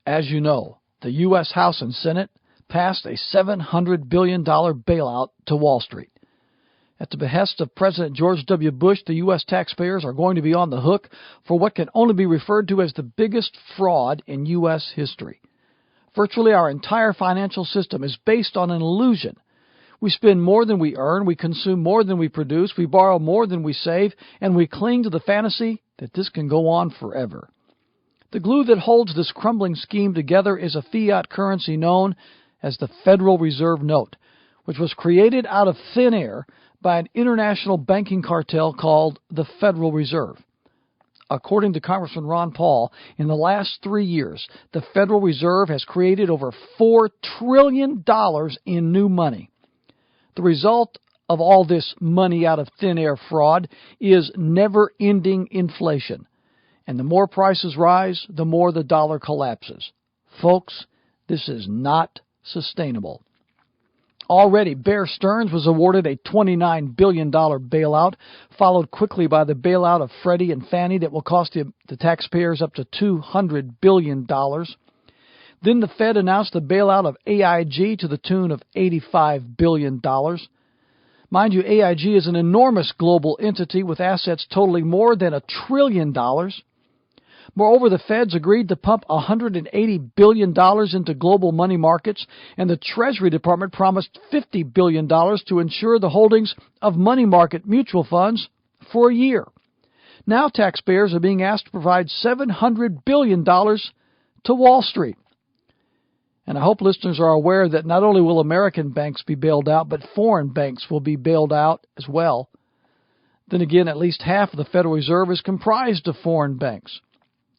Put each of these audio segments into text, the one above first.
As you know, the U.S. House and Senate passed a $700 billion bailout to Wall Street. At the behest of President George W. Bush, the U.S. taxpayers are going to be on the hook for what can only be referred to as the biggest fraud in U.S. history. Virtually our entire financial system is based on an illusion. We spend more than we earn, we consume more than we produce, we borrow more than we save, and we cling to the fantasy that this can go on forever. The glue that holds this crumbling scheme together is a fiat currency known as the Federal Reserve Note, which was created out of thin air by an international banking cartel called the Federal Reserve. According to Congressman Ron Paul, in the last 3 years, the Federal Reserve has created over $4 trillion in new money. The result of all this money out of thin air fraud is never-ending inflation. And the more prices rise, the more the dollar collapses. Folks, this is not sustainable. Already, Bear Stearns was awarded a $29 billion bailout, followed quickly by the bailout of Freddie and Fannie that will cost the taxpayers up to $200 billion. Then the Fed announced the bailout of AIG to the tune of $85 billion. Mind you, AIG is an enormous global entity with assets totaling more than $1 trillion. Moreover, the Feds agreed to pump $180 billion into global money markets, and the Treasury Department promised $50 billion to ensure the holdings of money market mutual funds for a year. Now taxpayers are being asked to provide $700 billion to Wall Street. And I hope listeners are aware that not only will American banks be bailed out, but foreign banks will be bailed out as well. Then again, at least half of the Federal Reserve is comprised of foreign banks.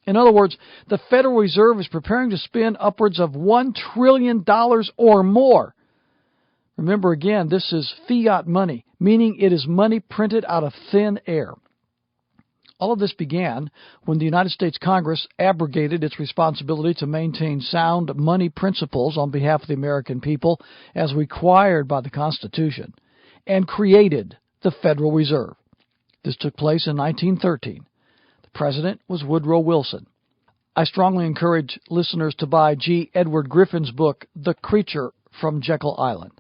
In other words, the Federal Reserve is preparing to spend upwards of $1 trillion or more. Remember again, this is fiat money, meaning it is money printed out of thin air. All of this began when the United States Congress abrogated its responsibility to maintain sound money principles on behalf of the American people as required by the Constitution and created the Federal Reserve. This took place in 1913. The president was Woodrow Wilson. I strongly encourage listeners to buy G. Edward Griffin's book, The Creature from Jekyll Island.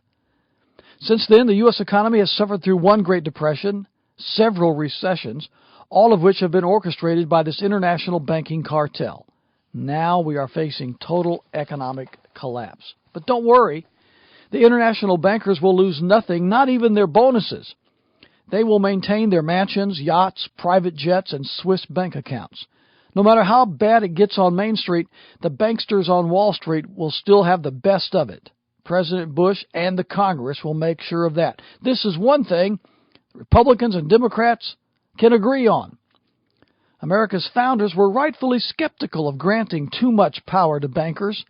Since then, the U.S. economy has suffered through one Great Depression, several recessions, all of which have been orchestrated by this international banking cartel. Now we are facing total economic collapse. But don't worry, the international bankers will lose nothing, not even their bonuses. They will maintain their mansions, yachts, private jets, and Swiss bank accounts. No matter how bad it gets on Main Street, the banksters on Wall Street will still have the best of it. President Bush and the Congress will make sure of that. This is one thing Republicans and Democrats can agree on. America's founders were rightfully skeptical of granting too much power to bankers.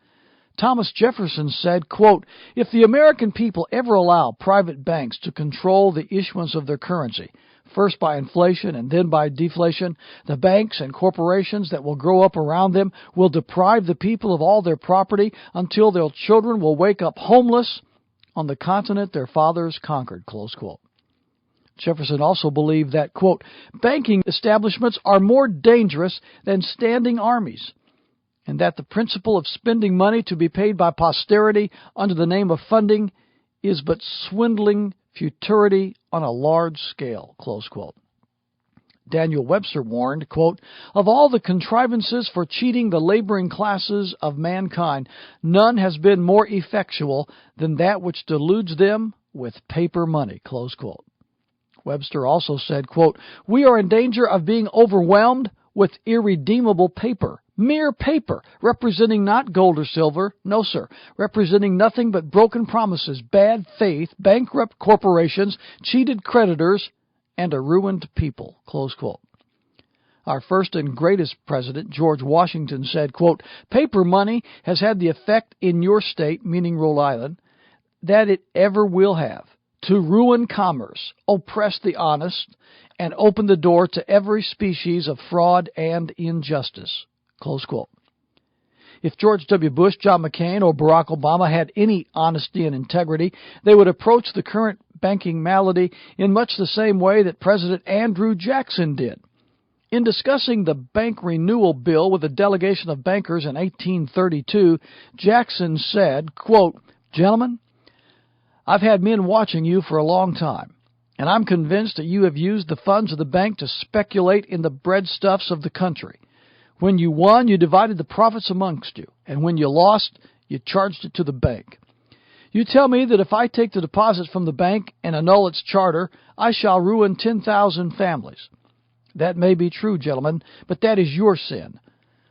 Thomas Jefferson said, quote, "If the American people ever allow private banks to control the issuance of their currency, first by inflation and then by deflation, the banks and corporations that will grow up around them will deprive the people of all their property until their children will wake up homeless on the continent their fathers conquered," close quote. Jefferson also believed that, quote, "banking establishments are more dangerous than standing armies, and that the principle of spending money to be paid by posterity under the name of funding is but swindling futurity on a large scale," close quote. Daniel Webster warned, quote, "Of all the contrivances for cheating the laboring classes of mankind, none has been more effectual than that which deludes them with paper money," close quote. Webster also said, quote, "We are in danger of being overwhelmed with irredeemable paper, mere paper, representing not gold or silver, no sir, representing nothing but broken promises, bad faith, bankrupt corporations, cheated creditors, and a ruined people," close quote. Our first and greatest president, George Washington, said, quote, "Paper money has had the effect in your state," meaning Rhode Island, "that it ever will have, to ruin commerce, oppress the honest, and open the door to every species of fraud and injustice," close quote. If George W. Bush, John McCain, or Barack Obama had any honesty and integrity, they would approach the current banking malady in much the same way that President Andrew Jackson did. In discussing the bank renewal bill with a delegation of bankers in 1832, Jackson said, quote, "Gentlemen, I've had men watching you for a long time, and I'm convinced that you have used the funds of the bank to speculate in the breadstuffs of the country. When you won, you divided the profits amongst you, and when you lost, you charged it to the bank. You tell me that if I take the deposits from the bank and annul its charter, I shall ruin 10,000 families. That may be true, gentlemen, but that is your sin.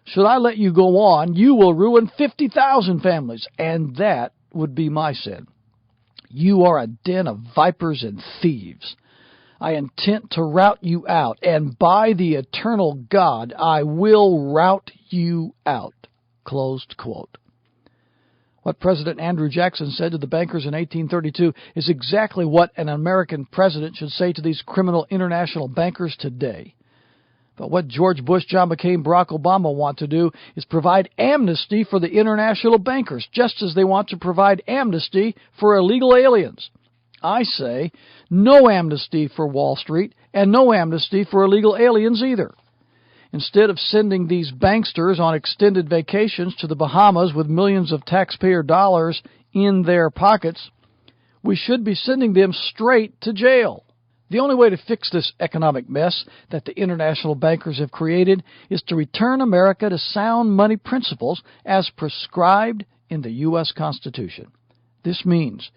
Should I let you go on, you will ruin 50,000 families, and that would be my sin. You are a den of vipers and thieves. I intend to rout you out, and by the eternal God, I will rout you out." Closed quote. What President Andrew Jackson said to the bankers in 1832 is exactly what an American president should say to these criminal international bankers today. But what George Bush, John McCain, Barack Obama want to do is provide amnesty for the international bankers, just as they want to provide amnesty for illegal aliens. I say no amnesty for Wall Street and no amnesty for illegal aliens either. Instead of sending these banksters on extended vacations to the Bahamas with millions of taxpayer dollars in their pockets, we should be sending them straight to jail. The only way to fix this economic mess that the international bankers have created is to return America to sound money principles as prescribed in the U.S. Constitution. This means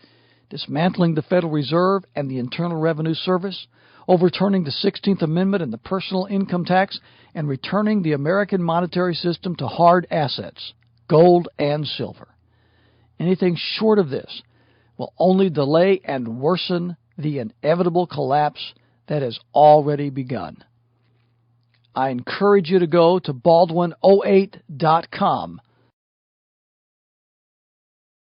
dismantling the Federal Reserve and the Internal Revenue Service, overturning the 16th Amendment and the personal income tax, and returning the American monetary system to hard assets, gold and silver. Anything short of this will only delay and worsen the inevitable collapse that has already begun. I encourage you to go to Baldwin08.com